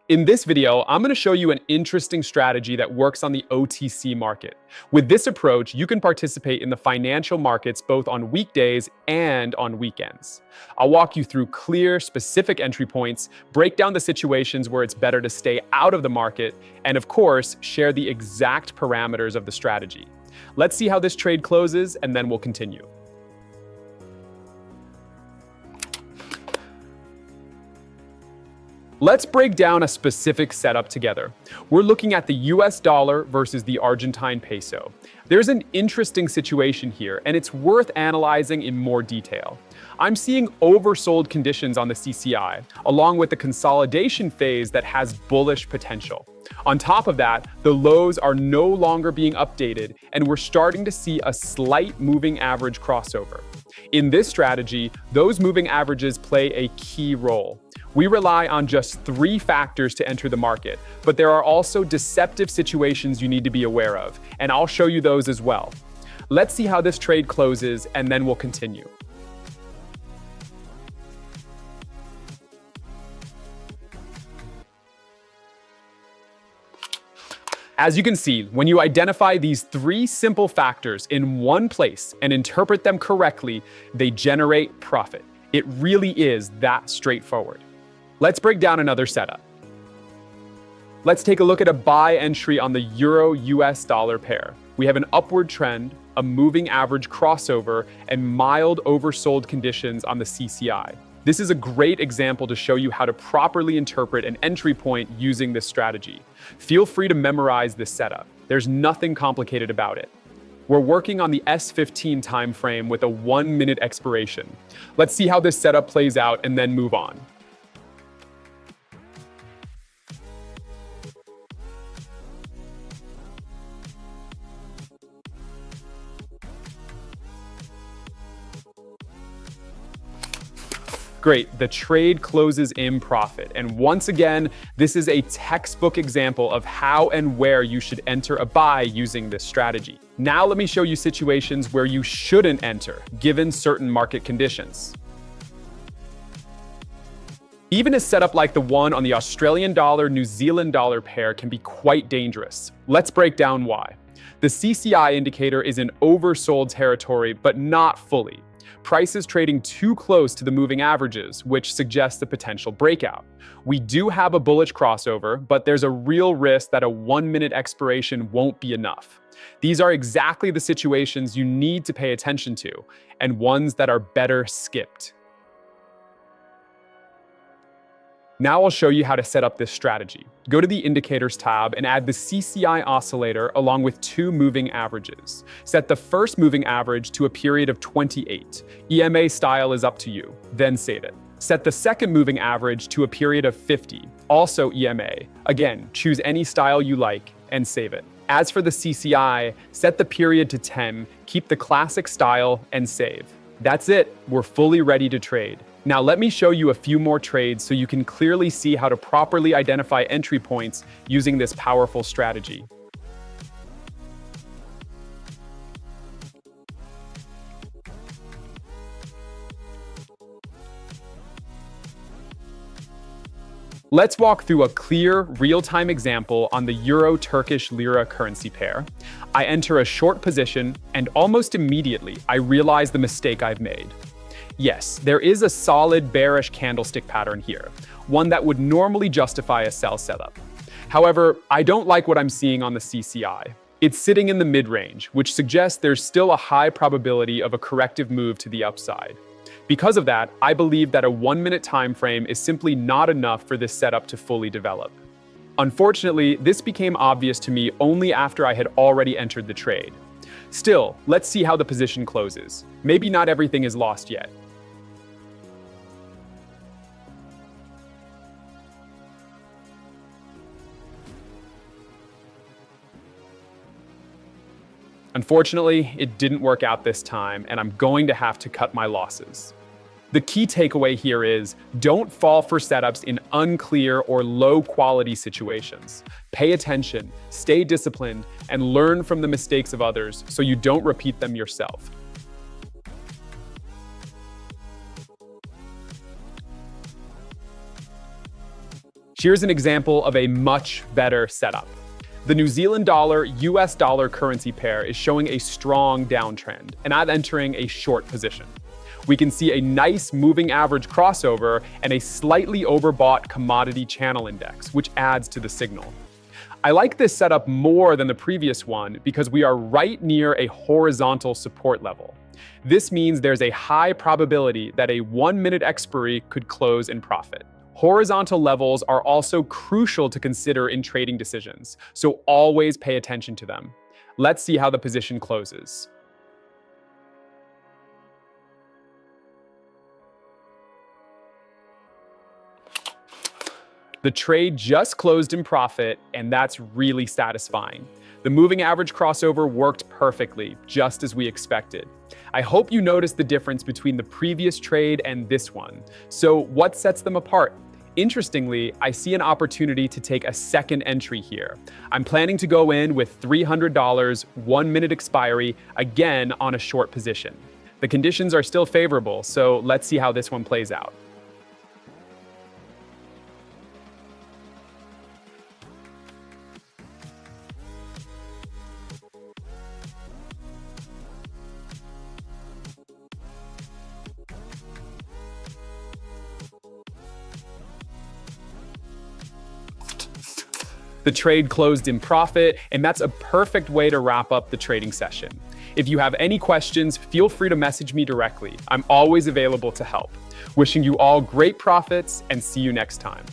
In this video, I'm going to show you an interesting strategy that works on the OTC market. With this approach, you can participate in the financial markets both on weekdays and on weekends. I'll walk you through clear, specific entry points, break down the situations where it's better to stay out of the market, and of course, share the exact parameters of the strategy. Let's see how this trade closes, and then we'll continue. Let's break down a specific setup together. We're looking at the US dollar versus the Argentine peso. There's an interesting situation here, and it's worth analyzing in more detail. I'm seeing oversold conditions on the CCI, along with the consolidation phase that has bullish potential. On top of that, the lows are no longer being updated, and we're starting to see a slight moving average crossover. In this strategy, those moving averages play a key role. We rely on just 3 factors to enter the market, but there are also deceptive situations you need to be aware of, and I'll show you those as well. Let's see how this trade closes, and then we'll continue. As you can see, when you identify these 3 simple factors in one place and interpret them correctly, they generate profit. It really is that straightforward. Let's break down another setup. Let's take a look at a buy entry on the Euro-US dollar pair. We have an upward trend, a moving average crossover, and mild oversold conditions on the CCI. This is a great example to show you how to properly interpret an entry point using this strategy. Feel free to memorize this setup. There's nothing complicated about it. We're working on the S15 time frame with a 1-minute expiration. Let's see how this setup plays out and then move on. Great, the trade closes in profit. And once again, this is a textbook example of how and where you should enter a buy using this strategy. Now let me show you situations where you shouldn't enter, given certain market conditions. Even a setup like the one on the Australian dollar-New Zealand dollar pair can be quite dangerous. Let's break down why. The CCI indicator is in oversold territory, but not fully. Price is trading too close to the moving averages, which suggests a potential breakout. We do have a bullish crossover, but there's a real risk that a 1-minute expiration won't be enough. These are exactly the situations you need to pay attention to, and ones that are better skipped. Now I'll show you how to set up this strategy. Go to the Indicators tab and add the CCI oscillator along with 2 moving averages. Set the first moving average to a period of 28. EMA style is up to you, then save it. Set the second moving average to a period of 50, also EMA. Again, choose any style you like and save it. As for the CCI, set the period to 10, keep the classic style and save. That's it, we're fully ready to trade. Now let me show you a few more trades so you can clearly see how to properly identify entry points using this powerful strategy. Let's walk through a clear, real-time example on the Euro-Turkish lira currency pair. I enter a short position, and almost immediately, I realize the mistake I've made. Yes, there is a solid bearish candlestick pattern here, one that would normally justify a sell setup. However, I don't like what I'm seeing on the CCI. It's sitting in the mid-range, which suggests there's still a high probability of a corrective move to the upside. Because of that, I believe that a 1-minute time frame is simply not enough for this setup to fully develop. Unfortunately, this became obvious to me only after I had already entered the trade. Still, let's see how the position closes. Maybe not everything is lost yet. Unfortunately, it didn't work out this time, and I'm going to have to cut my losses. The key takeaway here is, don't fall for setups in unclear or low-quality situations. Pay attention, stay disciplined, and learn from the mistakes of others so you don't repeat them yourself. Here's an example of a much better setup. The New Zealand dollar US dollar currency pair is showing a strong downtrend, and I'm entering a short position. We can see a nice moving average crossover and a slightly overbought commodity channel index, which adds to the signal. I like this setup more than the previous one because we are right near a horizontal support level. This means there's a high probability that a 1-minute expiry could close in profit. Horizontal levels are also crucial to consider in trading decisions, so always pay attention to them. Let's see how the position closes. The trade just closed in profit, and that's really satisfying. The moving average crossover worked perfectly, just as we expected. I hope you noticed the difference between the previous trade and this one. So what sets them apart? Interestingly, I see an opportunity to take a second entry here. I'm planning to go in with $300, 1-minute expiry, again on a short position. The conditions are still favorable, so let's see how this one plays out. The trade closed in profit, and that's a perfect way to wrap up the trading session. If you have any questions, feel free to message me directly. I'm always available to help. Wishing you all great profits, and see you next time.